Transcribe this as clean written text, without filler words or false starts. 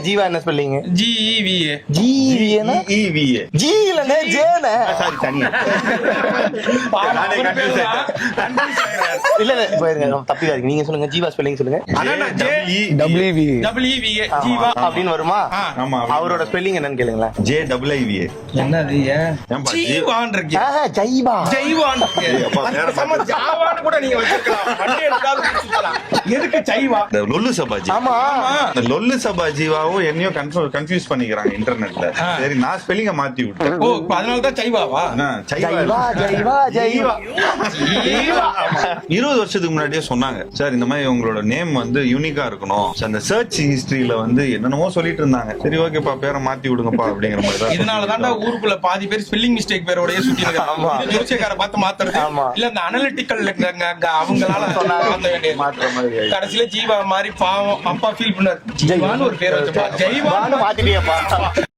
ஜீவா என்ன spelling? GEVA. ஜிவிஏனா EVA. G இல்லனே ஜேனே. சாரி தனியா. நானே கன்ஃபியூஸ் ஆயிட்டேன். இல்ல இல்ல போயிருங்க, தப்பிக்காதீங்க. நீங்க சொல்லுங்க, ஜீவா ஸ்பெல்லிங் சொல்லுங்க. WEVA. ஜீவா அப்படின்னு வருமா? ஆமா. அவரோட ஸ்பெல்லிங் என்னன்னு கேளுங்களேன். JIIVA. என்னது? ஏன்பா ஜீவான் இருக்கு. ஜைவா. ஜெய்வான் இருக்கு. அப்பா, வேற சம ஜாவான் கூட நீங்க வச்சிருக்கலாம். வண்டி எடுக்காத சுத்தலாம். எதுக்கு ஜைவா? இந்த லொல்லு சபாஜி. ஆமா. இந்த லொல்லு சபாஜிவாவும் என்னையும் கன்ஃபியூஸ் பண்ணிக்கிறாங்க இன்டர்நெட்ல. சரி, நான் ஸ்பெல்லிங்க மாத்தி விட்டேன். ஓ, அதனால தான் ஜைவாவா? ஜைவா ஜைவா ஜைவா. 20 வருஷத்துக்கு முன்னாடியே சொன்னாங்க சார், இந்த மாதிரி உங்களோட நேம் வந்து யூனிக்கா இருக்கணும். அந்த சர்ச் ஹிஸ்டரியில வந்து என்னென்னமோ சொல்லிட்டு இருந்தாங்க. சரி, ஓகேப்பா, பேரை மாத்தி விடுங்கப்பா அப்படிங்கிற மாதிரி தான். இதனாலதான்டா ஊருக்குள்ள பாதி பேர் ஸ்பெல்லிங் மிஸ்டேக் பேரோடய சுத்தி இருக்காங்க. ஜோசியக்கார பார்த்து மாத்துறது இல்ல, இந்த அனலிட்டிக்கல் அவங்களால மாத்த வேண்டியது. மாற்ற மாதிரி கடைசியில ஜீவா மாதிரி பாவம் அப்பா ஃபீல் பண்ணாரு. ஜீவான்னு ஒரு பேர் வச்சப்பா, ஜெய்வான்னு மாத்திட்டியப்பா.